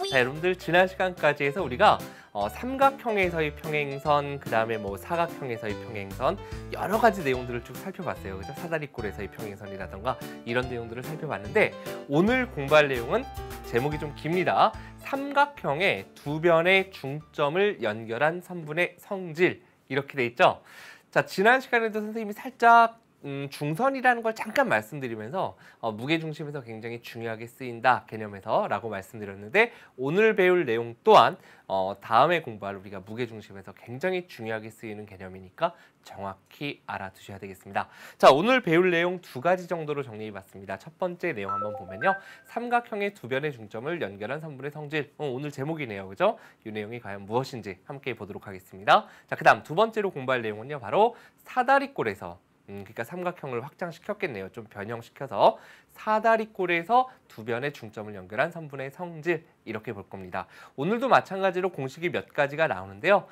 자, 여러분들 지난 시간까지 해서 우리가 삼각형에서의 평행선, 그 다음에 뭐 사각형에서의 평행선 여러 가지 내용들을 쭉 살펴봤어요. 그죠? 사다리꼴에서의 평행선이라던가 이런 내용들을 살펴봤는데 오늘 공부할 내용은 제목이 좀 깁니다. 삼각형의 두 변의 중점을 연결한 선분의 성질 이렇게 돼 있죠. 자, 지난 시간에도 선생님이 살짝 중선이라는 걸 잠깐 말씀드리면서 무게중심에서 굉장히 중요하게 쓰인다 개념에서 라고 말씀드렸는데 오늘 배울 내용 또한 다음에 공부할 우리가 무게중심에서 굉장히 중요하게 쓰이는 개념이니까 정확히 알아두셔야 되겠습니다. 자, 오늘 배울 내용 두 가지 정도로 정리해봤습니다. 첫 번째 내용 한번 보면요. 삼각형의 두 변의 중점을 연결한 선분의 성질. 오늘 제목이네요. 그죠? 이 내용이 과연 무엇인지 함께 보도록 하겠습니다. 자, 그 다음 두 번째로 공부할 내용은요. 바로 사다리꼴에서 그러니까 삼각형을 확장시켰겠네요. 좀 변형시켜서 사다리꼴에서 두 변의 중점을 연결한 선분의 성질 이렇게 볼 겁니다. 오늘도 마찬가지로 공식이 몇 가지가 나오는데요.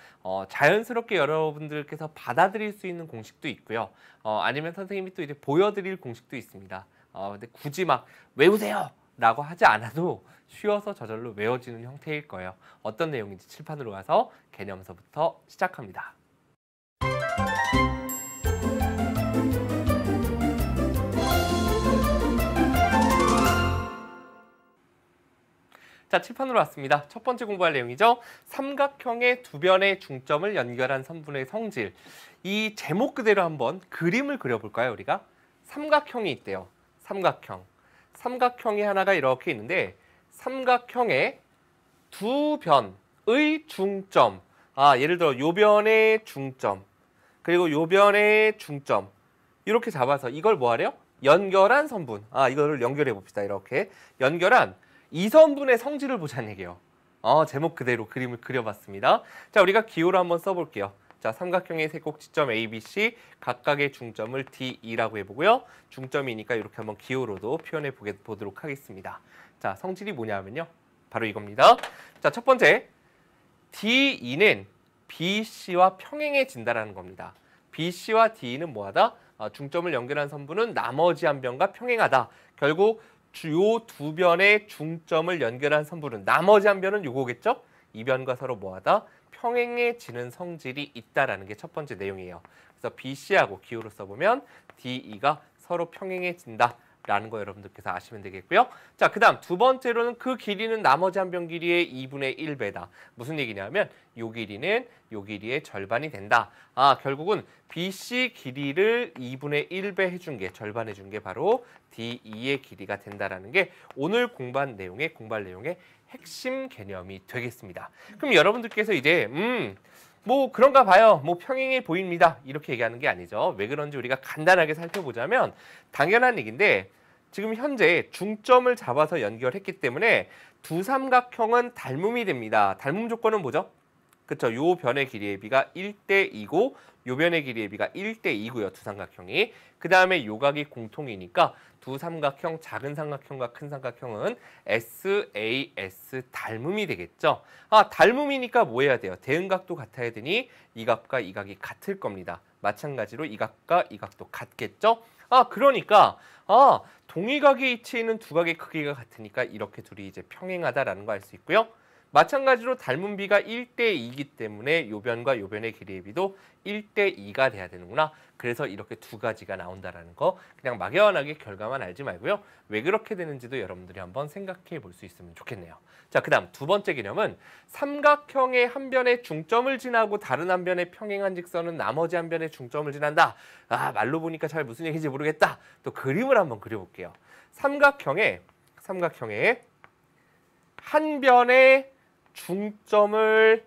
자연스럽게 여러분들께서 받아들일 수 있는 공식도 있고요. 아니면 선생님이 또 이제 보여드릴 공식도 있습니다. 근데 굳이 막 외우세요! 라고 하지 않아도 쉬워서 저절로 외워지는 형태일 거예요. 어떤 내용인지 칠판으로 가서 개념서부터 시작합니다. 자, 칠판으로 왔습니다. 첫 번째 공부할 내용이죠. 삼각형의 두 변의 중점을 연결한 선분의 성질. 이 제목 그대로 한번 그림을 그려볼까요, 우리가? 삼각형이 있대요. 삼각형. 삼각형이 하나가 이렇게 있는데 삼각형의 두 변의 중점. 예를 들어 요 변의 중점, 그리고 요 변의 중점. 이렇게 잡아서 이걸 뭐 하래요? 연결한 선분. 이거를 연결해 봅시다. 이렇게. 연결한 이 선분의 성질을 보자는 얘기예요. 제목 그대로 그림을 그려봤습니다. 자, 우리가 기호로 한번 써볼게요. 자, 삼각형의 세 꼭지점 A, B, C 각각의 중점을 D, E라고 해보고요. 중점이니까 이렇게 한번 기호로도 표현해 보도록 하겠습니다. 자, 성질이 뭐냐 하면요. 바로 이겁니다. 자, 첫 번째 D, E는 B, C와 평행해진다라는 겁니다. B, C와 D는 뭐하다? 중점을 연결한 선분은 나머지 한 변과 평행하다. 결국 요 두 변의 중점을 연결한 선분은 나머지 한 변은 요거겠죠? 이 변과 서로 뭐하다? 평행해지는 성질이 있다라는 게 첫 번째 내용이에요. 그래서 BC하고 기호로 써보면 DE가 서로 평행해진다. 라는 거 여러분들께서 아시면 되겠고요. 자, 그 다음 두 번째로는 그 길이는 나머지 한 변 길이의 2분의 1배다. 무슨 얘기냐면 요 길이는 요 길이의 절반이 된다. 결국은 BC 길이를 2분의 1배 해준 게, 절반 해준 게 바로 DE의 길이가 된다라는 게 오늘 공부할 내용의 핵심 개념이 되겠습니다. 그럼 여러분들께서 이제 뭐 그런가 봐요. 뭐 평행해 보입니다. 이렇게 얘기하는 게 아니죠. 왜 그런지 우리가 간단하게 살펴보자면 당연한 얘기인데 지금 현재 중점을 잡아서 연결했기 때문에 두 삼각형은 닮음이 됩니다. 닮음 조건은 뭐죠? 그쵸? 요 변의 길이의 비가 1대 2고 요 변의 길이의 비가 1대 2고요. 두 삼각형이. 그 다음에 요각이 공통이니까 두 삼각형, 작은 삼각형과 큰 삼각형은 SAS 닮음이 되겠죠. 닮음이니까 뭐 해야 돼요? 대응각도 같아야 되니 이 각과 이 각이 같을 겁니다. 마찬가지로 이 각과 이 각도 같겠죠. 그러니까 동일각에 위치해 있는 두 각의 크기가 같으니까 이렇게 둘이 이제 평행하다라는 거 알 수 있고요. 마찬가지로 닮은 비가 1대 2이기 때문에 요 변과 요 변의 길이의 비도 1대 2가 돼야 되는구나. 그래서 이렇게 두 가지가 나온다라는 거 그냥 막연하게 결과만 알지 말고요. 왜 그렇게 되는지도 여러분들이 한번 생각해 볼 수 있으면 좋겠네요. 자, 그 다음 두 번째 개념은 삼각형의 한 변의 중점을 지나고 다른 한 변의 평행한 직선은 나머지 한 변의 중점을 지난다. 말로 보니까 잘 무슨 얘기인지 모르겠다. 또 그림을 한번 그려볼게요. 삼각형의 한 변의 중점을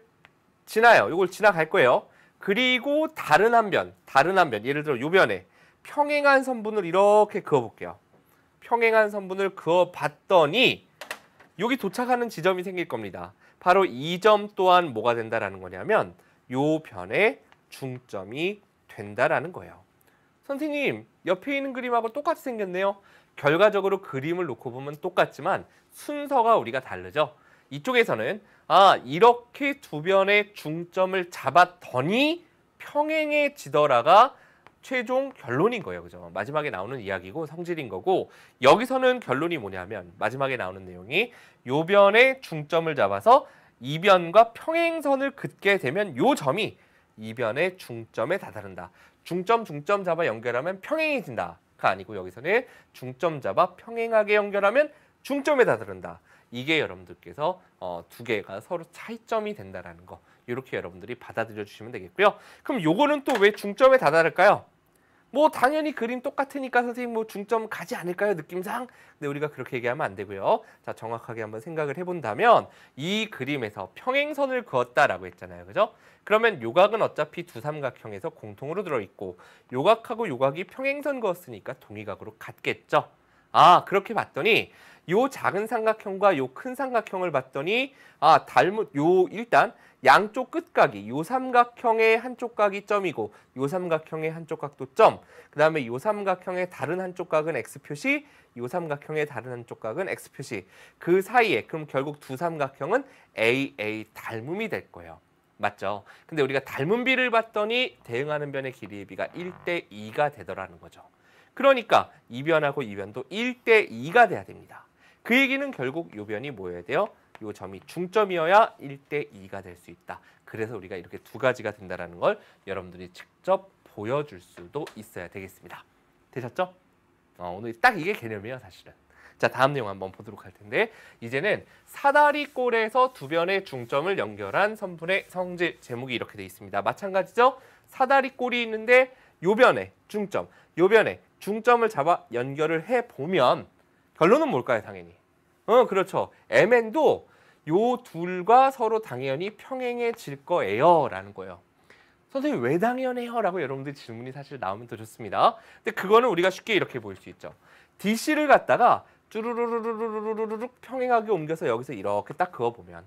지나요. 이걸 지나갈 거예요. 그리고 다른 한 변, 예를 들어 요 변에 평행한 선분을 이렇게 그어볼게요. 평행한 선분을 그어봤더니 여기 도착하는 지점이 생길 겁니다. 바로 이 점 또한 뭐가 된다라는 거냐면 요 변의 중점이 된다라는 거예요. 선생님, 옆에 있는 그림하고 똑같이 생겼네요. 결과적으로 그림을 놓고 보면 똑같지만 순서가 우리가 다르죠. 이쪽에서는 이렇게 두 변의 중점을 잡았더니 평행해지더라가 최종 결론인 거예요. 그죠? 마지막에 나오는 이야기고 성질인 거고 여기서는 결론이 뭐냐면 마지막에 나오는 내용이 요변의 중점을 잡아서 이변과 평행선을 긋게 되면 요 점이 이변의 중점에 다다른다. 중점 잡아 연결하면 평행해진다가 아니고 여기서는 중점 잡아 평행하게 연결하면 중점에 다다른다. 이게 여러분들께서 두 개가 서로 차이점이 된다라는 거. 이렇게 여러분들이 받아들여 주시면 되겠고요. 그럼 요거는 또 왜 중점에 다다를까요? 뭐 당연히 그림 똑같으니까 선생님 뭐 중점 가지 않을까요? 느낌상? 근데 우리가 그렇게 얘기하면 안 되고요. 자, 정확하게 한번 생각을 해본다면 이 그림에서 평행선을 그었다라고 했잖아요. 그죠? 그러면 요각은 어차피 두 삼각형에서 공통으로 들어있고 요각하고 요각이 평행선 그었으니까 동의각으로 같겠죠? 아, 그렇게 봤더니 요 작은 삼각형과 요 큰 삼각형을 봤더니 일단 양쪽 끝각이 요 삼각형의 한쪽 각이 점이고 요 삼각형의 한쪽 각도 점. 그다음에 요 삼각형의 다른 한쪽 각은 x 표시, 요 삼각형의 다른 한쪽 각은 x 표시. 그 사이에 그럼 결국 두 삼각형은 AA 닮음이 될 거예요. 맞죠? 근데 우리가 닮음비를 봤더니 대응하는 변의 길이의 비가 1대 2가 되더라는 거죠. 그러니까 이 변하고 이 변도 1대 2가 돼야 됩니다. 그 얘기는 결국 요 변이 뭐여야 돼요? 요 점이 중점이어야 1대 2가 될 수 있다. 그래서 우리가 이렇게 두 가지가 된다는 걸 여러분들이 직접 보여줄 수도 있어야 되겠습니다. 되셨죠? 오늘 딱 이게 개념이에요, 사실은. 자, 다음 내용 한번 보도록 할 텐데 이제는 사다리꼴에서 두 변의 중점을 연결한 선분의 성질 제목이 이렇게 돼 있습니다. 마찬가지죠? 사다리꼴이 있는데 요 변의 중점, 요 변의 중점을 잡아 연결을 해보면 결론은 뭘까요, 당연히? 그렇죠. MN도 요 둘과 서로 당연히 평행해질 거예요 라는 거예요. 선생님 왜 당연해요? 라고 여러분들 질문이 사실 나오면 더 좋습니다. 근데 그거는 우리가 쉽게 이렇게 보일 수 있죠. DC를 갖다가 쭈루루루루루루루룩 평행하게 옮겨서 여기서 이렇게 딱 그어보면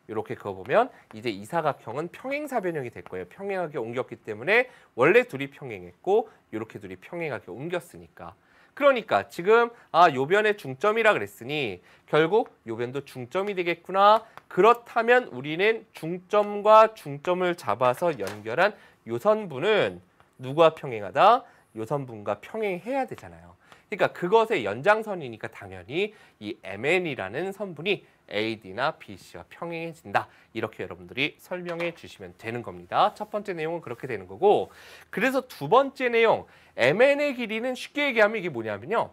이렇게 그어보면 이제 이 사각형은 평행사변형이 될 거예요. 평행하게 옮겼기 때문에 원래 둘이 평행했고 이렇게 둘이 평행하게 옮겼으니까. 그러니까 지금 요 변의 중점이라 그랬으니 결국 요 변도 중점이 되겠구나. 그렇다면 우리는 중점과 중점을 잡아서 연결한 요 선분은 누구와 평행하다? 요 선분과 평행해야 되잖아요. 그러니까 그것의 연장선이니까 당연히 이 MN이라는 선분이 AD나 BC와 평행해진다. 이렇게 여러분들이 설명해 주시면 되는 겁니다. 첫 번째 내용은 그렇게 되는 거고 그래서 두 번째 내용 MN의 길이는 쉽게 얘기하면 이게 뭐냐면요.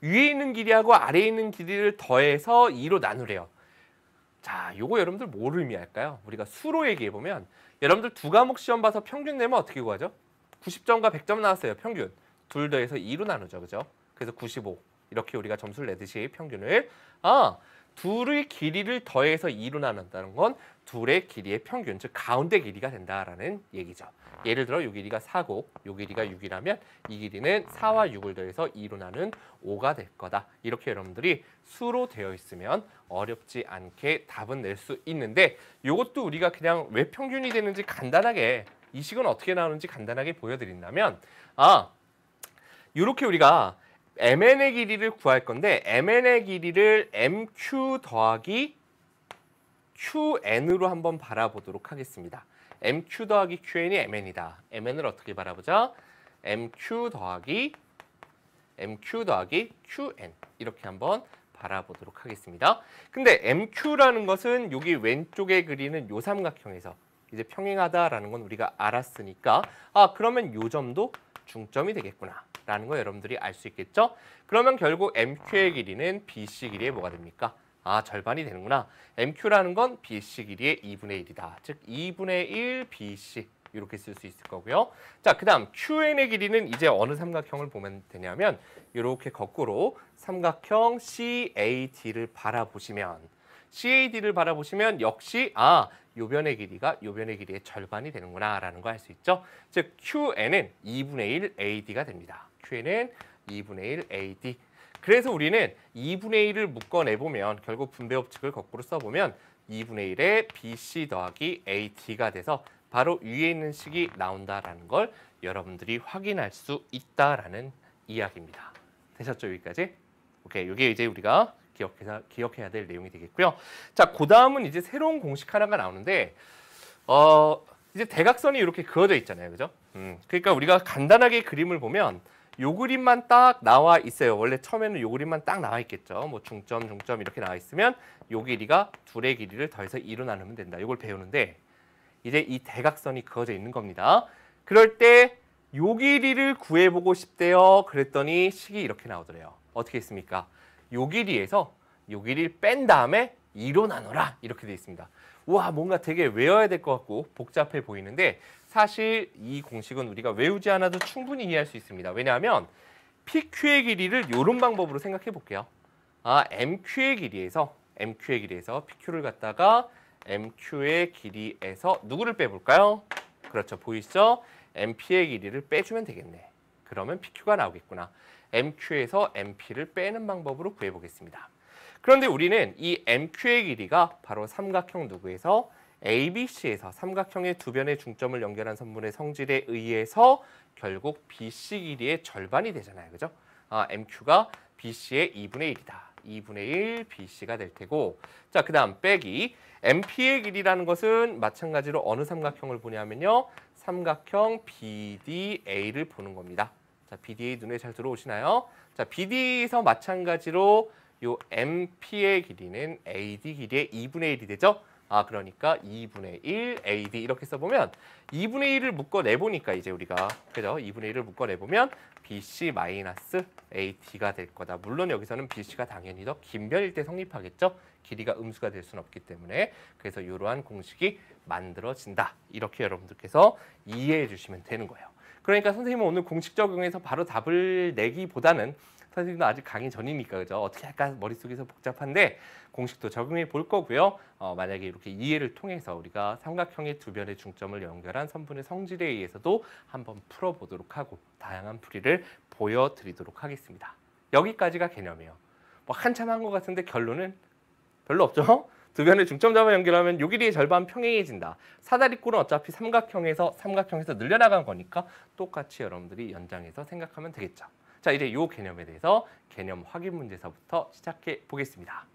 위에 있는 길이하고 아래에 있는 길이를 더해서 2로 나누래요. 자, 요거 여러분들 뭘 의미할까요? 우리가 수로 얘기해보면 여러분들 두 과목 시험 봐서 평균 내면 어떻게 구하죠? 90점과 100점 나왔어요. 평균. 둘 더해서 2로 나누죠. 그죠? 그래서 95. 이렇게 우리가 점수를 내듯이 평균을 둘의 길이를 더해서 2로 나눈다는 건 둘의 길이의 평균, 즉 가운데 길이가 된다라는 얘기죠. 예를 들어 이 길이가 4고 이 길이가 6이라면 이 길이는 4와 6을 더해서 2로 나눈 5가 될 거다. 이렇게 여러분들이 수로 되어 있으면 어렵지 않게 답은 낼 수 있는데 이것도 우리가 그냥 왜 평균이 되는지 간단하게 이 식은 어떻게 나오는지 간단하게 보여드린다면 이렇게 우리가 MN의 길이를 구할 건데 MN의 길이를 MQ 더하기 QN으로 한번 바라보도록 하겠습니다. MQ 더하기 QN이 MN이다. MN을 어떻게 바라보자? MQ 더하기 QN 이렇게 한번 바라보도록 하겠습니다. 근데 MQ라는 것은 여기 왼쪽에 그리는 요 삼각형에서 이제 평행하다라는 건 우리가 알았으니까 그러면 요 점도 중점이 되겠구나 라는 거 여러분들이 알 수 있겠죠? 그러면 결국 MQ의 길이는 BC 길이의 뭐가 됩니까? 절반이 되는구나. MQ라는 건 BC 길이의 2분의 1이다. 즉 2분의 1 BC 이렇게 쓸 수 있을 거고요. 자, 그 다음 QN의 길이는 이제 어느 삼각형을 보면 되냐면 이렇게 거꾸로 삼각형 CAD를 바라보시면 역시 요 변의 길이가 요 변의 길이의 절반이 되는구나 라는 거 알 수 있죠. 즉 QN은 2분의 1 AD가 됩니다. QN은 2분의 1 AD. 그래서 우리는 2분의 1을 묶어내보면 결국 분배 법칙을 거꾸로 써보면 2분의 1에 BC 더하기 AD가 돼서 바로 위에 있는 식이 나온다라는 걸 여러분들이 확인할 수 있다라는 이야기입니다. 되셨죠, 여기까지? 오케이, 이게 이제 우리가 기억해야 될 내용이 되겠고요. 자, 그 다음은 이제 새로운 공식 하나가 나오는데 이제 대각선이 이렇게 그어져 있잖아요, 그죠? 그러니까 우리가 간단하게 그림을 보면 요 그림만 딱 나와 있어요. 원래 처음에는 요 그림만 딱 나와 있겠죠. 뭐 중점, 중점 이렇게 나와 있으면 요 길이가 둘의 길이를 더해서 2로 나누면 된다. 이걸 배우는데 이제 이 대각선이 그어져 있는 겁니다. 그럴 때 요 길이를 구해보고 싶대요. 그랬더니 식이 이렇게 나오더래요. 어떻게 했습니까? 요 길이에서 요 길이를 뺀 다음에 2로 나눠라. 이렇게 돼 있습니다. 우와, 뭔가 되게 외워야 될 것 같고 복잡해 보이는데 사실 이 공식은 우리가 외우지 않아도 충분히 이해할 수 있습니다. 왜냐하면 PQ의 길이를 이런 방법으로 생각해 볼게요. MQ의 길이에서 PQ를 갖다가 MQ의 길이에서 누구를 빼볼까요? 그렇죠. 보이시죠? MP의 길이를 빼주면 되겠네. 그러면 PQ가 나오겠구나. MQ에서 MP를 빼는 방법으로 구해보겠습니다. 그런데 우리는 이 MQ의 길이가 바로 삼각형 누구에서 ABC에서 삼각형의 두 변의 중점을 연결한 선분의 성질에 의해서 결국 BC 길이의 절반이 되잖아요. 그죠? MQ가 BC의 2분의 1이다. 2분의 1 BC가 될 테고 자, 그 다음 빼기 MP의 길이라는 것은 마찬가지로 어느 삼각형을 보냐면요. 삼각형 BDA를 보는 겁니다. 자, BDA 눈에 잘 들어오시나요? 자, BD에서 마찬가지로 요 MP의 길이는 AD 길이의 2분의 1이 되죠? 그러니까 2분의 1 AD 이렇게 써보면 2분의 1을 묶어내보니까 이제 우리가 그죠? 2분의 1을 묶어내보면 BC 마이너스 AD가 될 거다. 물론 여기서는 BC가 당연히 더 긴 변일 때 성립하겠죠? 길이가 음수가 될 수는 없기 때문에 그래서 이러한 공식이 만들어진다. 이렇게 여러분들께서 이해해 주시면 되는 거예요. 그러니까 선생님은 오늘 공식 적용해서 바로 답을 내기보다는 선생님도 아직 강의 전이니까 그죠? 어떻게 할까 머릿속에서 복잡한데 공식도 적용해 볼 거고요. 만약에 이렇게 이해를 통해서 우리가 삼각형의 두 변의 중점을 연결한 선분의 성질에 의해서도 한번 풀어보도록 하고 다양한 풀이를 보여드리도록 하겠습니다. 여기까지가 개념이에요. 뭐 한참 한 것 같은데 결론은 별로 없죠? 두 변의 중점점을 연결하면 요 길이의 절반 평행해진다. 사다리꼴은 어차피 삼각형에서 늘려나간 거니까 똑같이 여러분들이 연장해서 생각하면 되겠죠. 자, 이제 이 개념에 대해서 개념 확인 문제서부터 시작해 보겠습니다.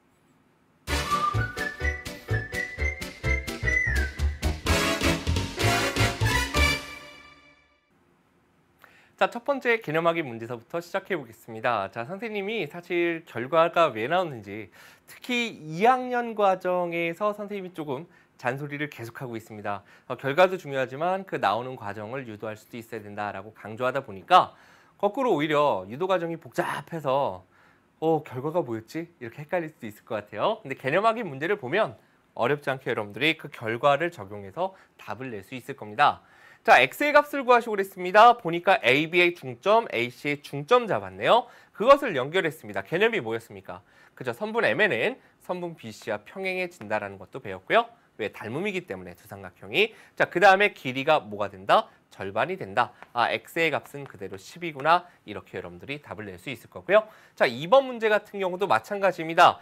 자, 첫 번째 개념 확인 문제서부터 시작해 보겠습니다. 자, 선생님이 사실 결과가 왜 나오는지 특히 2학년 과정에서 선생님이 조금 잔소리를 계속하고 있습니다. 결과도 중요하지만 그 나오는 과정을 유도할 수도 있어야 된다라고 강조하다 보니까 거꾸로 오히려 유도 과정이 복잡해서 결과가 뭐였지? 이렇게 헷갈릴 수도 있을 것 같아요. 근데 개념 확인 문제를 보면 어렵지 않게 여러분들이 그 결과를 적용해서 답을 낼 수 있을 겁니다. 자, x의 값을 구하시고 그랬습니다. 보니까 AB의 중점, AC의 중점 잡았네요. 그것을 연결했습니다. 개념이 뭐였습니까? 그죠? 선분 M에는 선분 BC와 평행해진다라는 것도 배웠고요. 왜? 닮음이기 때문에 두 삼각형이. 자, 그 다음에 길이가 뭐가 된다? 절반이 된다. x의 값은 그대로 10이구나. 이렇게 여러분들이 답을 낼 수 있을 거고요. 자, 2번 문제 같은 경우도 마찬가지입니다.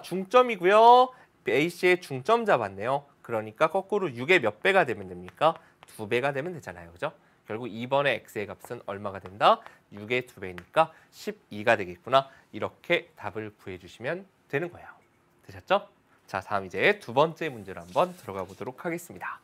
중점이고요. AC의 중점 잡았네요. 그러니까 거꾸로 6의 몇 배가 되면 됩니까? 2배가 되면 되잖아요. 그죠? 결국 2번의 x의 값은 얼마가 된다? 6의 2배니까 12가 되겠구나. 이렇게 답을 구해주시면 되는 거예요. 되셨죠? 자, 다음 이제 두 번째 문제로 한번 들어가 보도록 하겠습니다.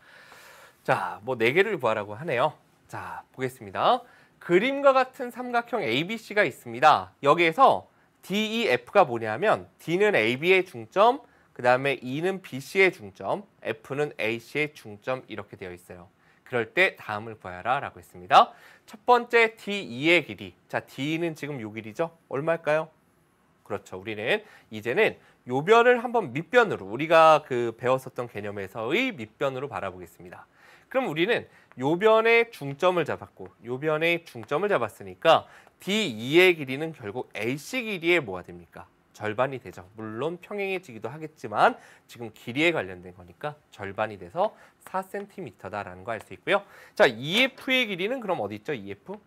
자, 뭐 4개를 구하라고 하네요. 자, 보겠습니다. 그림과 같은 삼각형 ABC가 있습니다. 여기에서 DEF가 뭐냐면 D는 AB의 중점, 그 다음에 E는 BC의 중점, F는 AC의 중점 이렇게 되어 있어요. 그럴 때 다음을 구하라 라고 했습니다. 첫 번째 D2의 길이. 자, D는 지금 요 길이죠? 얼마일까요? 그렇죠. 우리는 이제는 요 변을 한번 밑변으로 우리가 그 배웠었던 개념에서의 밑변으로 바라보겠습니다. 그럼 우리는 요 변의 중점을 잡았고 요 변의 중점을 잡았으니까 D2의 길이는 결국 AC 길이의 뭐가 됩니까? 절반이 되죠. 물론 평행해지기도 하겠지만 지금 길이에 관련된 거니까 절반이 돼서 4cm다라는 거 알 수 있고요. 자, EF의 길이는 그럼 어디 있죠? EF?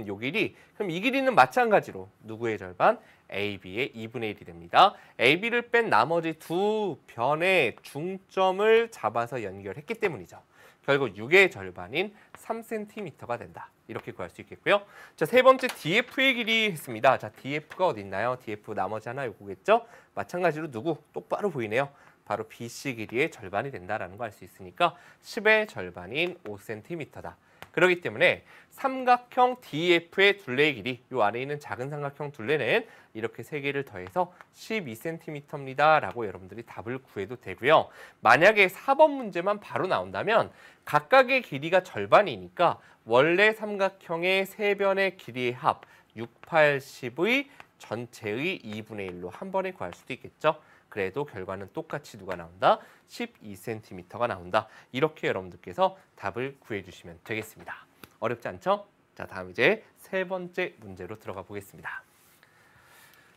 요 길이. 그럼 이 길이는 마찬가지로 누구의 절반? AB의 2분의 1이 됩니다. AB를 뺀 나머지 두 변의 중점을 잡아서 연결했기 때문이죠. 결국 6의 절반인 3cm가 된다. 이렇게 구할 수 있겠고요. 자, 세 번째 DF의 길이 했습니다. 자, DF가 어디 있나요? DF 나머지 하나 요거겠죠? 마찬가지로 누구? 똑바로 보이네요. 바로 BC 길이의 절반이 된다라는 거 알 수 있으니까 10의 절반인 5cm다. 그렇기 때문에 삼각형 DEF의 둘레의 길이, 요 아래에 있는 작은 삼각형 둘레는 이렇게 세 개를 더해서 12cm입니다. 라고 여러분들이 답을 구해도 되고요. 만약에 4번 문제만 바로 나온다면 각각의 길이가 절반이니까 원래 삼각형의 세 변의 길이의 합 6, 8, 10의 전체의 2분의 1로 한 번에 구할 수도 있겠죠. 그래도 결과는 똑같이 누가 나온다? 12cm가 나온다. 이렇게 여러분들께서 답을 구해주시면 되겠습니다. 어렵지 않죠? 자, 다음 이제 세 번째 문제로 들어가 보겠습니다.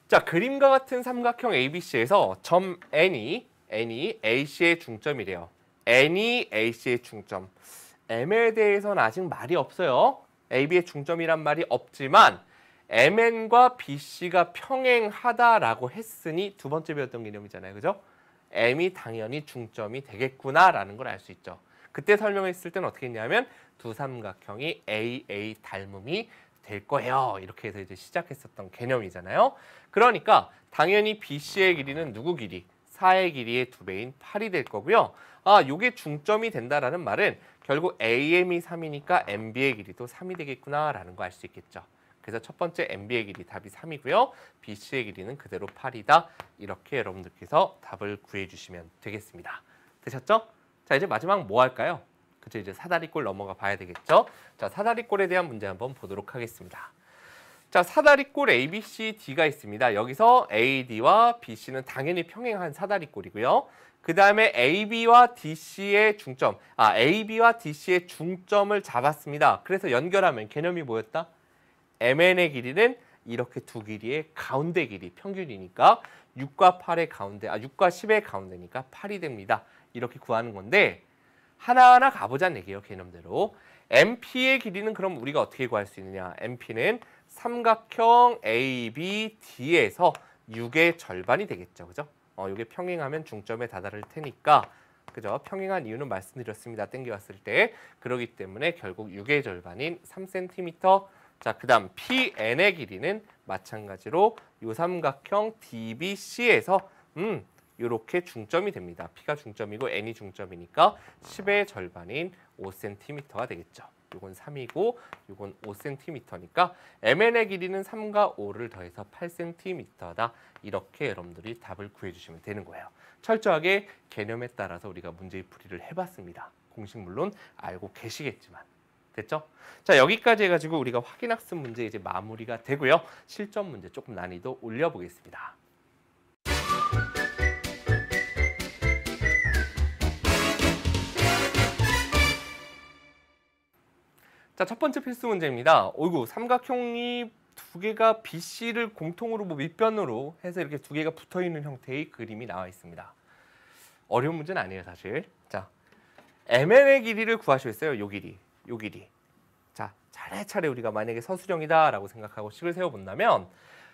자, 그림과 같은 삼각형 ABC에서 점 N이 AC의 중점이래요. N이 AC의 중점. M에 대해서는 아직 말이 없어요. AB의 중점이란 말이 없지만 MN과 BC가 평행하다라고 했으니 두 번째 배웠던 개념이잖아요. 그죠? M이 당연히 중점이 되겠구나라는 걸 알 수 있죠. 그때 설명했을 때는 어떻게 했냐면 두 삼각형이 AA 닮음이 될 거예요. 이렇게 해서 이제 시작했었던 개념이잖아요. 그러니까 당연히 BC의 길이는 누구 길이? 4의 길이의 2배인 8이 될 거고요. 아, 요게 중점이 된다라는 말은 결국 AM이 3이니까 MB의 길이도 3이 되겠구나라는 거 알 수 있겠죠. 그래서 첫 번째 MB의 길이 답이 3이고요. BC의 길이는 그대로 8이다. 이렇게 여러분들께서 답을 구해주시면 되겠습니다. 되셨죠? 자, 이제 마지막 뭐 할까요? 그쵸, 이제 사다리꼴 넘어가 봐야 되겠죠? 자, 사다리꼴에 대한 문제 한번 보도록 하겠습니다. 자, 사다리꼴 ABCD가 있습니다. 여기서 AD와 BC는 당연히 평행한 사다리꼴이고요. 그 다음에 AB와 DC의 중점, AB와 DC의 중점을 잡았습니다. 그래서 연결하면 개념이 뭐였다? MN의 길이는 이렇게 두 길이의 가운데 길이, 평균이니까 6과 8의 가운데, 6과 10의 가운데니까 8이 됩니다. 이렇게 구하는 건데 하나하나 가보자는 얘기예요, 개념대로. MP의 길이는 그럼 우리가 어떻게 구할 수 있느냐? MP는 삼각형 ABD에서 6의 절반이 되겠죠, 그죠? 이게 평행하면 중점에 다다를 테니까, 그죠? 평행한 이유는 말씀드렸습니다. 땡겨왔을 때. 그렇기 때문에 결국 6의 절반인 3cm. 자, 그 다음 PN의 길이는 마찬가지로 요 삼각형 DBC에서 이렇게 중점이 됩니다. P가 중점이고 N이 중점이니까 10의 절반인 5cm가 되겠죠. 요건 3이고 요건 5cm니까 MN의 길이는 3과 5를 더해서 8cm다. 이렇게 여러분들이 답을 구해주시면 되는 거예요. 철저하게 개념에 따라서 우리가 문제풀이를 해봤습니다. 공식 물론 알고 계시겠지만. 됐죠? 자, 여기까지 해가지고 우리가 확인학습 문제 이제 마무리가 되고요. 실전 문제 조금 난이도 올려보겠습니다. 자, 첫 번째 필수 문제입니다. 어이구, 삼각형이 두 개가 BC를 공통으로 밑변으로 해서 이렇게 두 개가 붙어있는 형태의 그림이 나와 있습니다. 어려운 문제는 아니에요, 사실. 자, MN의 길이를 구하시겠어요? 요 길이, 요 길이. 자, 차례차례 우리가 만약에 서술형이다라고 생각하고 식을 세워본다면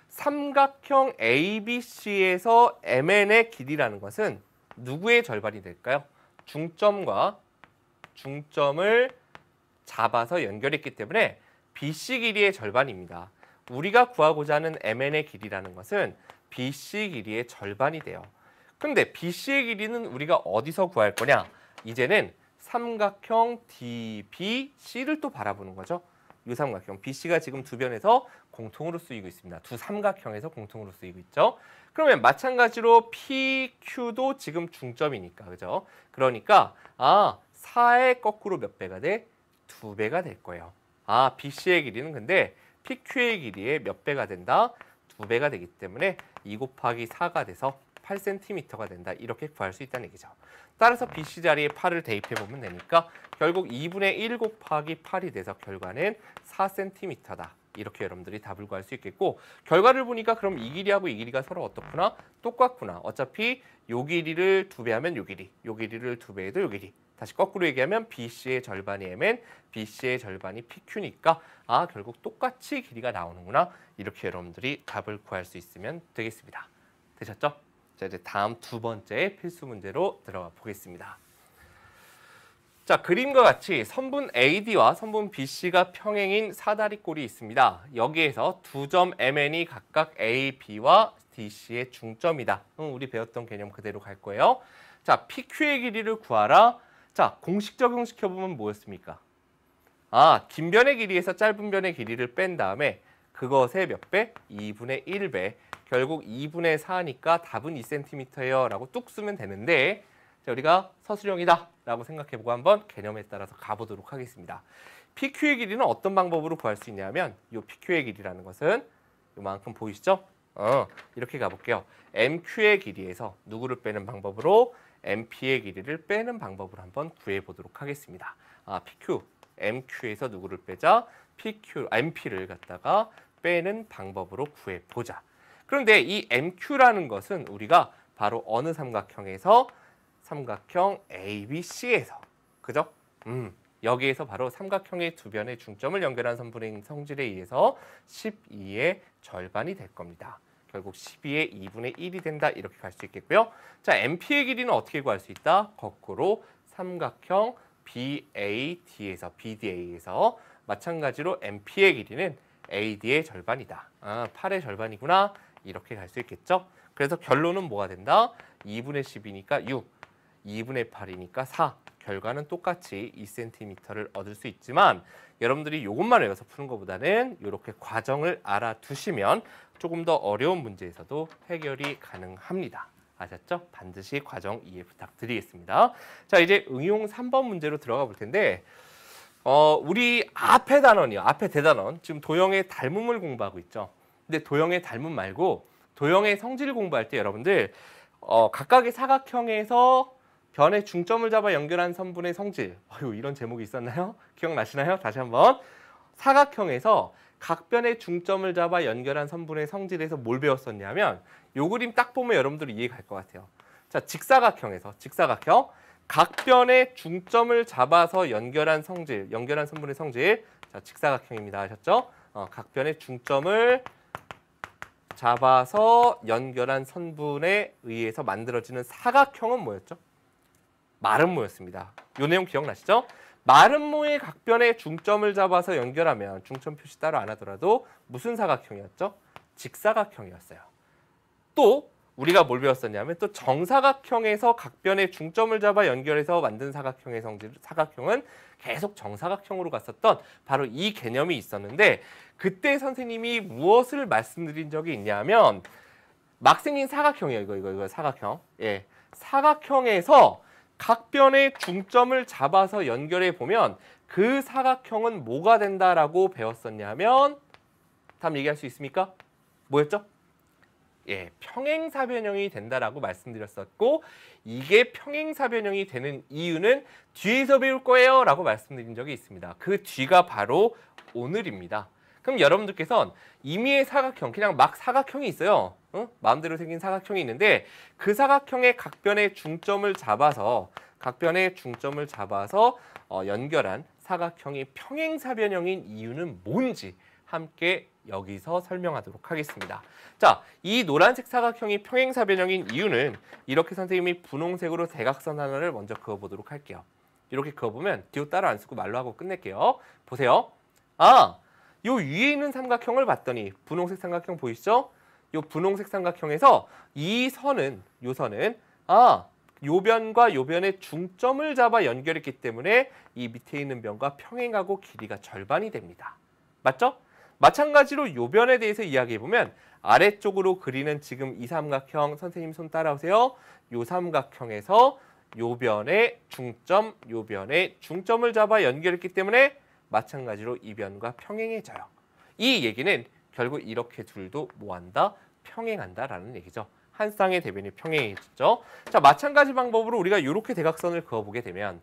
삼각형 ABC에서 MN의 길이라는 것은 누구의 절반이 될까요? 중점과 중점을 잡아서 연결했기 때문에 BC 길이의 절반입니다. 우리가 구하고자 하는 MN의 길이라는 것은 BC 길이의 절반이 돼요. 근데 BC의 길이는 우리가 어디서 구할 거냐? 이제는 삼각형 DBC를 또 바라보는 거죠. 이 삼각형 BC가 지금 두 변에서 공통으로 쓰이고 있습니다. 두 삼각형에서 공통으로 쓰이고 있죠. 그러면 마찬가지로 PQ도 지금 중점이니까, 그죠? 그러니까 4의 거꾸로 몇 배가 돼? 2배가 될 거예요. BC의 길이는 근데 PQ의 길이의 몇 배가 된다? 2배가 되기 때문에 2 곱하기 4가 돼서 8cm가 된다. 이렇게 구할 수 있다는 얘기죠. 따라서 BC 자리에 8을 대입해보면 되니까 결국 2분의 1 곱하기 8이 돼서 결과는 4cm다. 이렇게 여러분들이 답을 구할 수 있겠고, 결과를 보니까 그럼 이 길이하고 이 길이가 서로 어떻구나? 똑같구나. 어차피 요 길이를 2배하면 요 길이, 요 길이를 2배해도 요 길이. 다시 거꾸로 얘기하면 BC의 절반이 MN, BC의 절반이 PQ니까 결국 똑같이 길이가 나오는구나. 이렇게 여러분들이 답을 구할 수 있으면 되겠습니다. 되셨죠? 자, 이제 다음 두 번째 필수 문제로 들어가 보겠습니다. 자, 그림과 같이 선분 AD와 선분 BC가 평행인 사다리꼴이 있습니다. 여기에서 두 점 MN이 각각 A, B와 DC의 중점이다. 우리 배웠던 개념 그대로 갈 거예요. 자, PQ의 길이를 구하라. 자, 공식 적용시켜보면 뭐였습니까? 긴 변의 길이에서 짧은 변의 길이를 뺀 다음에 그것의 몇 배? 2분의 1배. 결국 2분의 4니까 답은 2cm예요 라고 뚝 쓰면 되는데 자, 우리가 서술형이다 라고 생각해보고 한번 개념에 따라서 가보도록 하겠습니다. PQ의 길이는 어떤 방법으로 구할 수 있냐면 이 PQ의 길이라는 것은 이만큼 보이시죠? 이렇게 가볼게요. MQ의 길이에서 누구를 빼는 방법으로? MP의 길이를 빼는 방법으로 한번 구해보도록 하겠습니다. PQ, MQ에서 누구를 빼자? MP를 갖다가 빼는 방법으로 구해보자. 그런데 이 MQ라는 것은 우리가 바로 어느 삼각형에서? 삼각형 ABC에서. 그죠? 여기에서 바로 삼각형의 두 변의 중점을 연결한 선분의 성질에 의해서 12의 절반이 될 겁니다. 결국 12의 2분의 1이 된다. 이렇게 갈 수 있겠고요. 자, MP의 길이는 어떻게 구할 수 있다? 거꾸로 삼각형 BDA에서 마찬가지로 MP의 길이는 AD의 절반이다. 8의 절반이구나. 이렇게 갈 수 있겠죠. 그래서 결론은 뭐가 된다? 2분의 10이니까 6, 2분의 8이니까 4. 결과는 똑같이 2cm를 얻을 수 있지만 여러분들이 이것만 외워서 푸는 것보다는 이렇게 과정을 알아두시면 조금 더 어려운 문제에서도 해결이 가능합니다. 아셨죠? 반드시 과정 이해 부탁드리겠습니다. 자, 이제 응용 3번 문제로 들어가 볼 텐데 우리 앞에 단원이요. 앞에 대단원. 지금 도형의 닮음을 공부하고 있죠. 근데 도형의 닮음 말고 도형의 성질 공부할 때 여러분들 각각의 사각형에서 변의 중점을 잡아 연결한 선분의 성질. 이런 제목이 있었나요? 기억나시나요? 다시 한번. 사각형에서 각 변의 중점을 잡아 연결한 선분의 성질에서 뭘 배웠었냐면 요 그림 딱 보면 여러분들이 이해 갈 것 같아요. 자, 직사각형. 각 변의 중점을 잡아서 연결한 성질, 연결한 선분의 성질. 자, 직사각형입니다. 아셨죠? 각 변의 중점을 잡아서 연결한 선분에 의해서 만들어지는 사각형은 뭐였죠? 마름모였습니다. 이 내용 기억나시죠? 마름모의 각변의 중점을 잡아서 연결하면 중점 표시 따로 안 하더라도 무슨 사각형이었죠? 직사각형이었어요. 또 우리가 뭘 배웠었냐면 또 정사각형에서 각변의 중점을 잡아 연결해서 만든 사각형의 성질, 사각형은 계속 정사각형으로 갔었던 바로 이 개념이 있었는데 그때 선생님이 무엇을 말씀드린 적이 있냐면 막 생긴 사각형이에요. 이거 사각형. 예, 사각형에서 각변의 중점을 잡아서 연결해 보면 그 사각형은 뭐가 된다라고 배웠었냐면 다음 얘기할 수 있습니까? 뭐였죠? 예, 평행사변형이 된다라고 말씀드렸었고 이게 평행사변형이 되는 이유는 뒤에서 배울 거예요 라고 말씀드린 적이 있습니다. 그 뒤가 바로 오늘입니다. 그럼 여러분들께서는 임의의 사각형, 그냥 막 사각형이 있어요. 마음대로 생긴 사각형이 있는데 그 사각형의 각변의 중점을 잡아서 연결한 사각형이 평행사변형인 이유는 뭔지 함께 여기서 설명하도록 하겠습니다. 자, 이 노란색 사각형이 평행사변형인 이유는 이렇게 선생님이 분홍색으로 대각선 하나를 먼저 그어보도록 할게요. 이렇게 그어보면 뒤로 따로 안 쓰고 말로 하고 끝낼게요. 보세요. 요 위에 있는 삼각형을 봤더니 분홍색 삼각형 보이시죠? 요 분홍색 삼각형에서 이 선은 요 변과 요 변의 중점을 잡아 연결했기 때문에 이 밑에 있는 변과 평행하고 길이가 절반이 됩니다. 맞죠? 마찬가지로 요 변에 대해서 이야기해보면 아래쪽으로 그리는 지금 이 삼각형 선생님 손 따라오세요. 요 삼각형에서 요 변의 중점을 잡아 연결했기 때문에 마찬가지로 이 변과 평행해져요. 이 얘기는 결국 이렇게 둘도 뭐한다? 평행한다라는 얘기죠. 한 쌍의 대변이 평행해졌죠. 자, 마찬가지 방법으로 우리가 이렇게 대각선을 그어보게 되면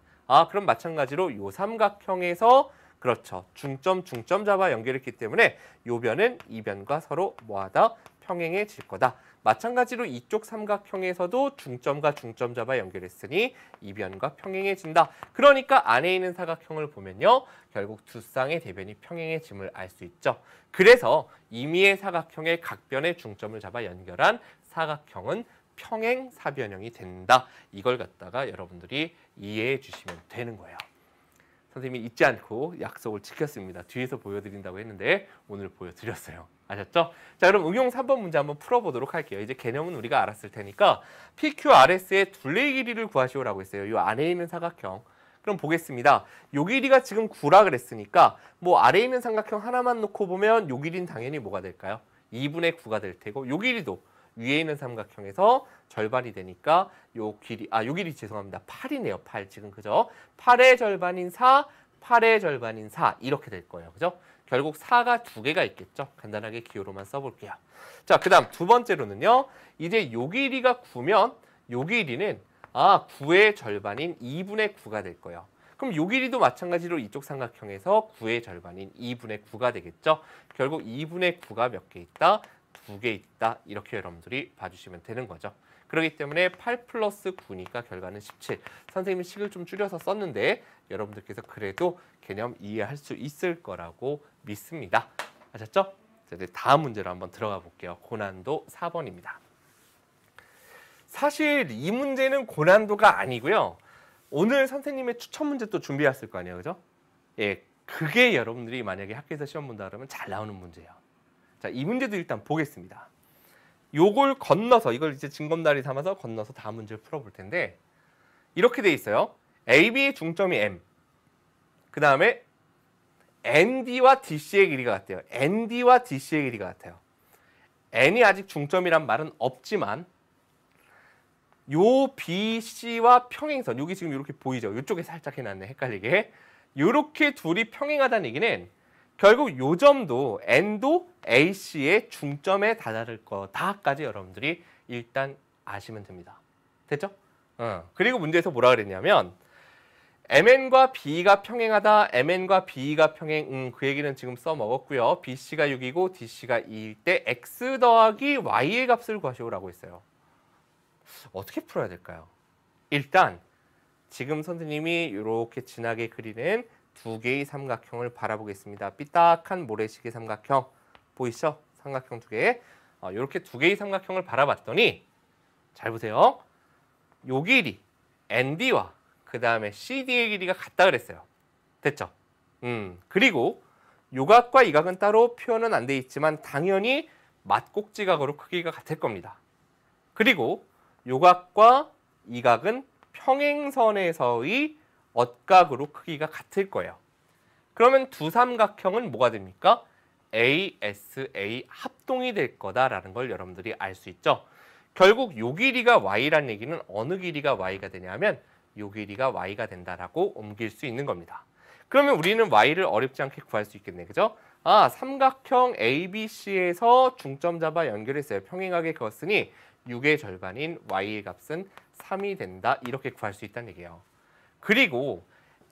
그럼 마찬가지로 요 삼각형에서 그렇죠. 중점 잡아 연결했기 때문에 요 변은 이 변과 서로 뭐하다? 평행해질 거다. 마찬가지로 이쪽 삼각형에서도 중점과 중점 잡아 연결했으니 이 변과 평행해진다. 그러니까 안에 있는 사각형을 보면요. 결국 두 쌍의 대변이 평행해짐을 알 수 있죠. 그래서 임의의 사각형의 각변의 중점을 잡아 연결한 사각형은 평행사변형이 된다. 이걸 갖다가 여러분들이 이해해 주시면 되는 거예요. 선생님이 잊지 않고 약속을 지켰습니다. 뒤에서 보여드린다고 했는데 오늘 보여드렸어요. 아셨죠? 자, 그럼 응용 3번 문제 한번 풀어보도록 할게요. 이제 개념은 우리가 알았을 테니까 PQRS의 둘레의 길이를 구하시오라고 했어요. 이 안에 있는 사각형. 그럼 보겠습니다. 요 길이가 지금 9라 그랬으니까 뭐 아래에 있는 삼각형 하나만 놓고 보면 요 길이는 당연히 뭐가 될까요? 2분의 9가 될 테고 요 길이도 위에 있는 삼각형에서 절반이 되니까 요 길이 죄송합니다. 8이네요. 8 지금 그죠? 8의 절반인 4, 8의 절반인 4 이렇게 될 거예요. 그죠? 결국 4가 두 개가 있겠죠. 간단하게 기호로만 써볼게요. 자, 그 다음 두 번째로는요. 이제 요 길이가 9면 요 길이는 9의 절반인 2분의 9가 될 거예요. 그럼 요 길이도 마찬가지로 이쪽 삼각형에서 9의 절반인 2분의 9가 되겠죠. 결국 2분의 9가 몇 개 있다? 2개 있다. 이렇게 여러분들이 봐주시면 되는 거죠. 그렇기 때문에 8 플러스 9니까 결과는 17. 선생님이 식을 좀 줄여서 썼는데 여러분들께서 그래도 개념 이해할 수 있을 거라고 믿습니다. 아셨죠? 자, 이제 다음 문제로 한번 들어가 볼게요. 고난도 4번입니다. 사실 이 문제는 고난도가 아니고요. 오늘 선생님의 추천 문제 또 준비했을 거 아니에요. 그죠? 예, 그게 여러분들이 만약에 학교에서 시험 본다 그러면 잘 나오는 문제예요. 자, 이 문제도 일단 보겠습니다. 요걸 건너서 이걸 이제 징검다리 삼아서 건너서 다음 문제를 풀어볼 텐데 이렇게 돼 있어요. AB의 중점이 M. 그 다음에 ND와 DC의 길이가 같대요. ND와 DC의 길이가 같아요. N이 아직 중점이란 말은 없지만 요 BC와 평행선, 여기 지금 이렇게 보이죠? 이쪽에 살짝 해놨네, 헷갈리게. 이렇게 둘이 평행하다는 얘기는 결국 요 점도 N도 AC의 중점에 다다를 거다까지 여러분들이 일단 아시면 됩니다. 됐죠? 그리고 문제에서 뭐라 그랬냐면 MN과 B가 평행하다, MN과 B가 평행, 그 얘기는 지금 써먹었고요. BC가 6이고 DC가 2일 때 X 더하기 Y의 값을 구하시오라고 했어요. 어떻게 풀어야 될까요? 일단 지금 선생님이 이렇게 진하게 그리는 두 개의 삼각형을 바라보겠습니다. 삐딱한 모래시계 삼각형 보이시죠? 삼각형 두 개. 이렇게 두 개의 삼각형을 바라봤더니 잘 보세요. 요 길이 ND와 그 다음에 CD의 길이가 같다 그랬어요. 됐죠? 그리고 요 각과 이 각은 따로 표현은 안 돼 있지만 당연히 맞꼭지각으로 크기가 같을 겁니다. 그리고 요 각과 이 각은 평행선에서의 엇각으로 크기가 같을 거예요. 그러면 두 삼각형은 뭐가 됩니까? ASA 합동이 될 거다라는 걸 여러분들이 알 수 있죠. 결국 요 길이가 y라는 얘기는 어느 길이가 y가 되냐면 요 길이가 y가 된다라고 옮길 수 있는 겁니다. 그러면 우리는 y를 어렵지 않게 구할 수 있겠네, 그죠? 삼각형 ABC에서 중점 잡아 연결했어요. 평행하게 그었으니 6의 절반인 y의 값은 3이 된다. 이렇게 구할 수 있다는 얘기예요. 그리고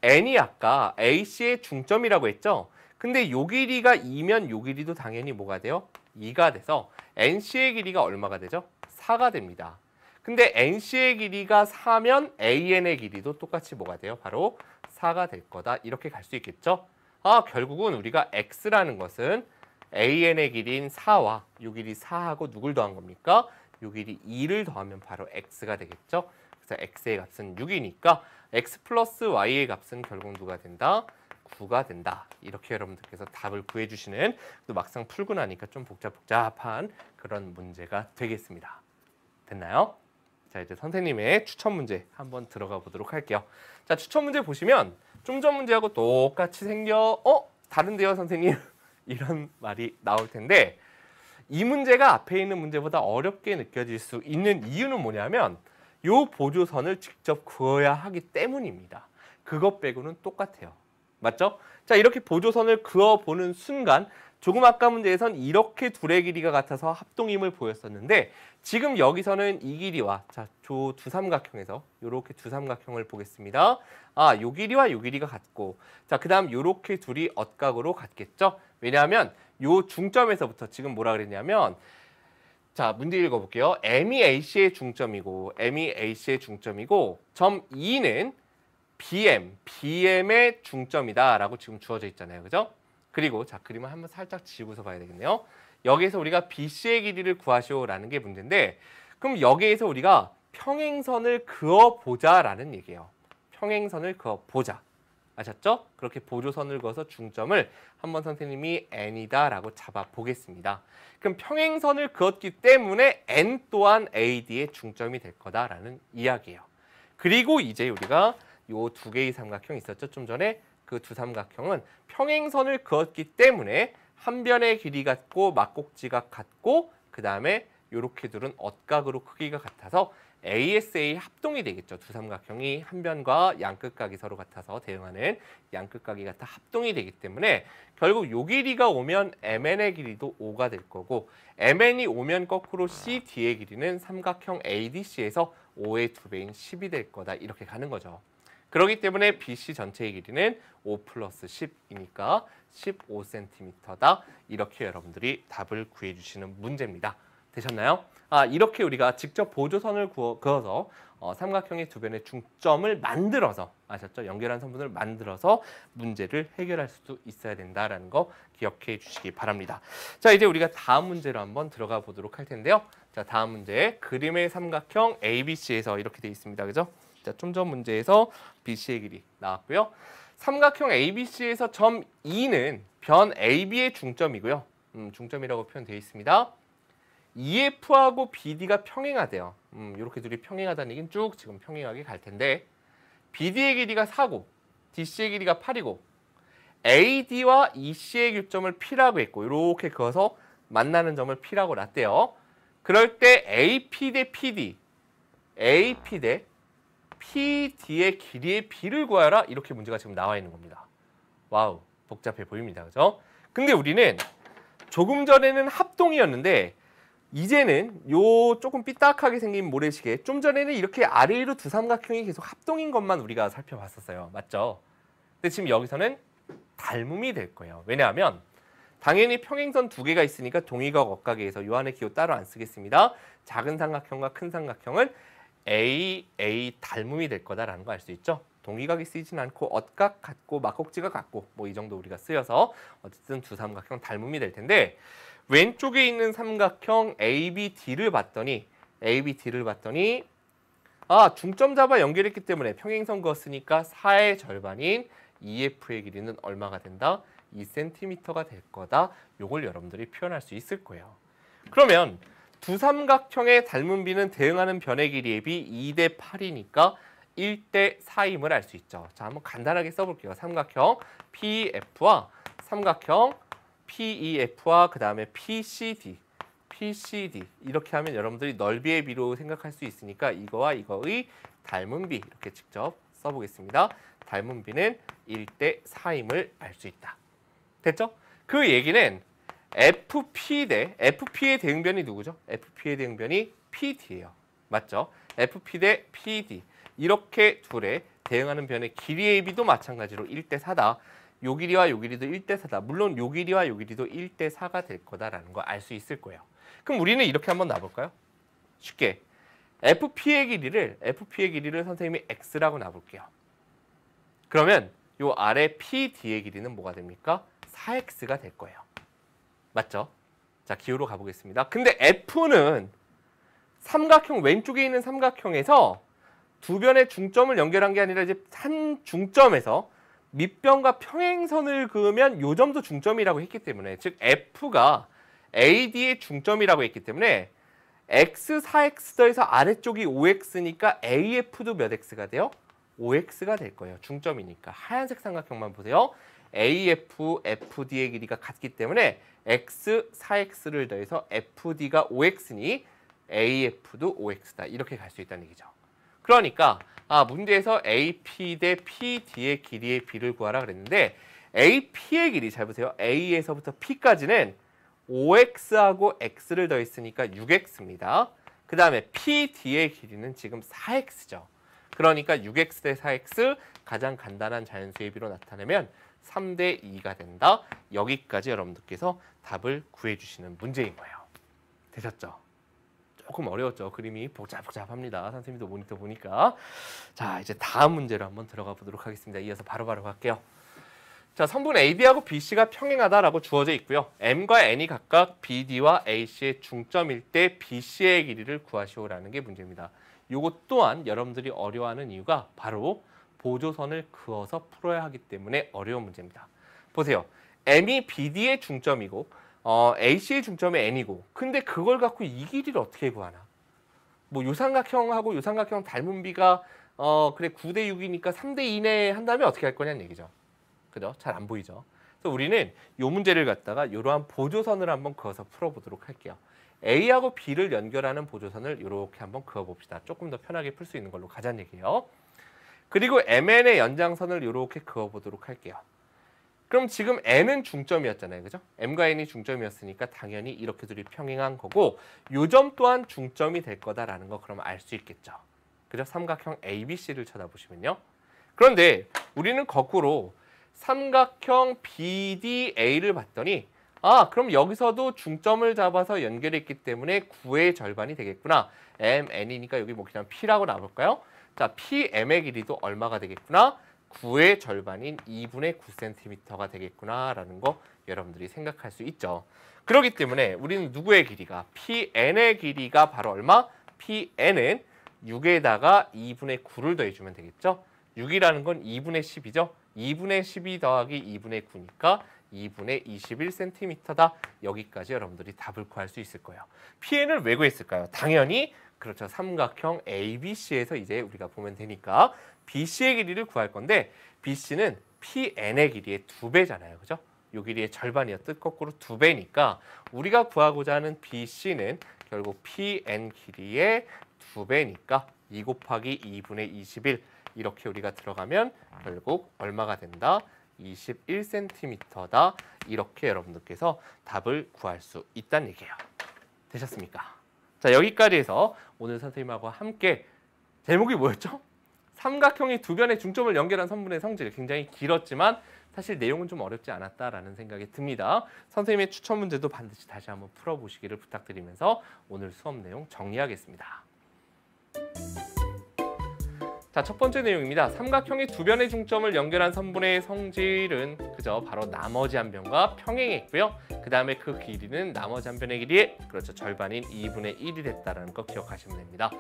n이 아까 AC의 중점이라고 했죠? 근데 요 길이가 2면 요 길이도 당연히 뭐가 돼요? 2가 돼서 NC의 길이가 얼마가 되죠? 4가 됩니다. 근데 NC의 길이가 4면 AN의 길이도 똑같이 뭐가 돼요? 바로 4가 될 거다. 이렇게 갈 수 있겠죠? 결국은 우리가 X라는 것은 AN의 길이인 4와 요 길이 4하고 누굴 더한 겁니까? 요 길이 2를 더하면 바로 X가 되겠죠? 그래서 X의 값은 6이니까 X 플러스 Y의 값은 결국 누가 된다? 9가 된다. 이렇게 여러분들께서 답을 구해주시는 또 막상 풀고 나니까 좀 복잡한 그런 문제가 되겠습니다. 됐나요? 자, 이제 선생님의 추천 문제 한번 들어가 보도록 할게요. 자, 추천 문제 보시면 좀 전 문제하고 똑같이 생겨 다른데요 선생님? 이런 말이 나올 텐데 이 문제가 앞에 있는 문제보다 어렵게 느껴질 수 있는 이유는 뭐냐면 요 보조선을 직접 그어야 하기 때문입니다. 그것 빼고는 똑같아요. 맞죠? 자, 이렇게 보조선을 그어보는 순간 조금 아까 문제에선 이렇게 둘의 길이가 같아서 합동임을 보였었는데 지금 여기서는 이 길이와 자, 두 삼각형에서 이렇게 두 삼각형을 보겠습니다. 요 길이와 요 길이가 같고 자, 그다음 요렇게 둘이 엇각으로 같겠죠? 왜냐하면 요 중점에서부터 지금 뭐라 그랬냐면 자, 문제 읽어볼게요. M이 AC의 중점이고 M이 AC의 중점이고 점 E는 BM의 중점이다라고 지금 주어져 있잖아요. 그죠? 그리고 자, 그림을 한번 살짝 지우고서 봐야 되겠네요. 여기에서 우리가 BC의 길이를 구하시오라는 게 문제인데 그럼 여기에서 우리가 평행선을 그어보자라는 얘기예요. 평행선을 그어보자. 아셨죠? 그렇게 보조선을 그어서 중점을 한번 선생님이 N이다라고 잡아보겠습니다. 그럼 평행선을 그었기 때문에 N 또한 AD의 중점이 될 거다라는 이야기예요. 그리고 이제 우리가 요 두 개의 삼각형 있었죠? 좀 전에 그 두 삼각형은 평행선을 그었기 때문에 한 변의 길이 같고 막꼭지가 같고 그 다음에 요렇게 둘은 엇각으로 크기가 같아서 ASA 합동이 되겠죠. 두 삼각형이 한 변과 양끝각이 서로 같아서 대응하는 양끝각이 같아 합동이 되기 때문에 결국 요 길이가 오면 MN의 길이도 5가 될 거고 MN이 오면 거꾸로 CD의 길이는 삼각형 ADC에서 5의 2배인 10이 될 거다. 이렇게 가는 거죠. 그렇기 때문에 BC 전체의 길이는 5 플러스 10이니까 15cm다. 이렇게 여러분들이 답을 구해주시는 문제입니다. 되셨나요? 이렇게 우리가 직접 보조선을 그어서 삼각형의 두 변의 중점을 만들어서 아셨죠? 연결한 선분을 만들어서 문제를 해결할 수도 있어야 된다라는 거 기억해 주시기 바랍니다. 자, 이제 우리가 다음 문제로 한번 들어가 보도록 할 텐데요. 자, 다음 문제 그림의 삼각형 ABC에서 이렇게 돼 있습니다. 그죠? 자, 좀 전 문제에서 BC의 길이 나왔고요. 삼각형 ABC에서 점 E는 변 AB의 중점이고요. 중점이라고 표현되어 있습니다. EF하고 BD가 평행하대요. 이렇게 둘이 평행하다는 얘기는 쭉 지금 평행하게 갈 텐데 BD의 길이가 4고 DC의 길이가 8이고 AD와 EC의 교점을 P라고 했고 이렇게 그어서 만나는 점을 P라고 놨대요. 그럴 때 AP 대 PD, AP 대 PD의 길이의 B를 구하라. 이렇게 문제가 지금 나와 있는 겁니다. 와우, 복잡해 보입니다. 그죠? 근데 우리는 조금 전에는 합동이었는데 이제는 요 조금 삐딱하게 생긴 모래시계 좀 전에는 이렇게 아래로 두 삼각형이 계속 합동인 것만 우리가 살펴봤었어요. 맞죠? 근데 지금 여기서는 닮음이 될 거예요. 왜냐하면 당연히 평행선 두 개가 있으니까 동의각 억각에서 요 안에 기호 따로 안 쓰겠습니다. 작은 삼각형과 큰 삼각형은 A 닮음이 될 거다라는 거 알 수 있죠? 동의각이 쓰이진 않고 엇각 같고 막꼭지가 같고 뭐 이 정도 우리가 쓰여서 어쨌든 두 삼각형 닮음이 될 텐데 왼쪽에 있는 삼각형 ABD를 봤더니 중점 잡아 연결했기 때문에 평행선 그었으니까 4의 절반인 EF의 길이는 얼마가 된다? 2cm가 될 거다. 요걸 여러분들이 표현할 수 있을 거예요. 그러면 두 삼각형의 닮은 비는 대응하는 변의 길이의 비 2대 8이니까 1대 4임을 알 수 있죠. 자, 한번 간단하게 써볼게요. 삼각형 PF와 삼각형 PEF와 그 다음에 PCD 이렇게 하면 여러분들이 넓이의 비로 생각할 수 있으니까 이거와 이거의 닮은 비 이렇게 직접 써보겠습니다. 닮은 비는 1대 4임을 알 수 있다. 됐죠? 그 얘기는 FP의 대응변이 누구죠? FP의 대응변이 PD예요. 맞죠? FP 대 PD 이렇게 둘의 대응하는 변의 길이의 비도 마찬가지로 1대 4다. 요 길이와 요 길이도 1대 4다. 물론 요 길이와 요 길이도 1대 4가 될 거다라는 거 알 수 있을 거예요. 그럼 우리는 이렇게 한번 놔볼까요? 쉽게 FP의 길이를 선생님이 X라고 놔볼게요. 그러면 요 아래 PD의 길이는 뭐가 됩니까? 4X가 될 거예요. 맞죠? 자, 기호로 가보겠습니다. 근데 F는 삼각형 왼쪽에 있는 삼각형에서 두 변의 중점을 연결한 게 아니라 이제 한 중점에서 밑변과 평행선을 그으면 요 점도 중점이라고 했기 때문에 즉 F가 AD의 중점이라고 했기 때문에 X 4X 더해서 아래쪽이 5X니까 AF도 몇 X가 돼요? 5X가 될 거예요. 중점이니까. 하얀색 삼각형만 보세요. AF, FD의 길이가 같기 때문에 X, 4X를 더해서 FD가 5X니 AF도 5X다. 이렇게 갈 수 있다는 얘기죠. 그러니까 문제에서 AP 대 PD의 길이의 비를 구하라 그랬는데 AP의 길이 잘 보세요. A에서부터 P까지는 5X하고 X를 더했으니까 6X입니다. 그 다음에 PD의 길이는 지금 4X죠. 그러니까 6X 대 4X 가장 간단한 자연수의 비로 나타내면 3대 2가 된다. 여기까지 여러분들께서 답을 구해주시는 문제인 거예요. 되셨죠? 조금 어려웠죠. 그림이 복잡합니다. 선생님도 모니터 보니까. 자, 이제 다음 문제로 한번 들어가 보도록 하겠습니다. 이어서 바로바로 갈게요. 자, 선분 AB하고 BC가 평행하다라고 주어져 있고요. M과 N이 각각 BD와 AC의 중점일 때 BC의 길이를 구하시오라는 게 문제입니다. 이것 또한 여러분들이 어려워하는 이유가 바로 보조선을 그어서 풀어야 하기 때문에 어려운 문제입니다. 보세요. M이 BD의 중점이고 AC의 중점이 N이고 근데 그걸 갖고 이 길이를 어떻게 구하나? 뭐 요삼각형하고 요삼각형 닮은 비가 그래 9대 6이니까 3대 2내 한다면 어떻게 할 거냐는 얘기죠. 그죠? 잘 안 보이죠? 그래서 우리는 이 문제를 갖다가 이러한 보조선을 한번 그어서 풀어보도록 할게요. A하고 B를 연결하는 보조선을 이렇게 한번 그어봅시다. 조금 더 편하게 풀 수 있는 걸로 가자는 얘기예요. 그리고 MN의 연장선을 이렇게 그어보도록 할게요. 그럼 지금 N은 중점이었잖아요. 그죠? M과 N이 중점이었으니까 당연히 이렇게 둘이 평행한 거고 요 점 또한 중점이 될 거다라는 거 그럼 알 수 있겠죠. 그죠? 삼각형 ABC를 쳐다보시면요. 그런데 우리는 거꾸로 삼각형 BDA를 봤더니 그럼 여기서도 중점을 잡아서 연결했기 때문에 9의 절반이 되겠구나. MN이니까 여기 뭐 그냥 P라고 나볼까요? 자, PM의 길이도 얼마가 되겠구나? 9의 절반인 2분의 9cm가 되겠구나라는 거 여러분들이 생각할 수 있죠. 그렇기 때문에 우리는 누구의 길이가? PN의 길이가 바로 얼마? PN은 6에다가 2분의 9를 더해주면 되겠죠. 6이라는 건 2분의 10이죠. 2분의 12 더하기 2분의 9니까 2분의 21cm다. 여기까지 여러분들이 답을 구할 수 있을 거예요. PN을 왜 구했을까요? 당연히 그렇죠. 삼각형 ABC에서 이제 우리가 보면 되니까 BC의 길이를 구할 건데 BC는 PN의 길이의 2배잖아요. 그죠? 이 길이의 절반이었듯 거꾸로 2배니까 우리가 구하고자 하는 BC는 결국 PN 길이의 2배니까 2 곱하기 2분의 21 이렇게 우리가 들어가면 결국 얼마가 된다? 21cm다. 이렇게 여러분들께서 답을 구할 수 있다는 얘기예요. 되셨습니까? 자, 여기까지 해서 오늘 선생님하고 함께 제목이 뭐였죠? 삼각형이 두 변의 중점을 연결한 선분의 성질. 굉장히 길었지만 사실 내용은 좀 어렵지 않았다라는 생각이 듭니다. 선생님의 추천 문제도 반드시 다시 한번 풀어보시기를 부탁드리면서 오늘 수업 내용 정리하겠습니다. 자, 첫 번째 내용입니다. 삼각형의 두 변의 중점을 연결한 선분의 성질은 그저 바로 나머지 한 변과 평행했고요. 그 다음에 그 길이는 나머지 한 변의 길이의 그렇죠 절반인 2분의 1이 됐다는 거 기억하시면 됩니다.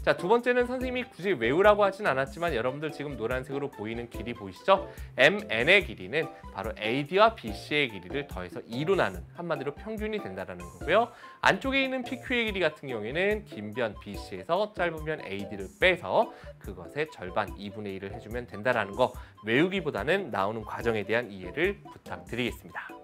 자, 두 번째는 선생님이 굳이 외우라고 하진 않았지만 여러분들 지금 노란색으로 보이는 길이 보이시죠? MN의 길이는 바로 AD와 BC의 길이를 더해서 2로 나눈 한마디로 평균이 된다는 거고요. 안쪽에 있는 PQ의 길이 같은 경우에는 긴 변 BC에서 짧은 변 AD를 빼서 그것의 절반 2분의 1을 해주면 된다는 거 외우기보다는 나오는 과정에 대한 이해를 부탁드리겠습니다.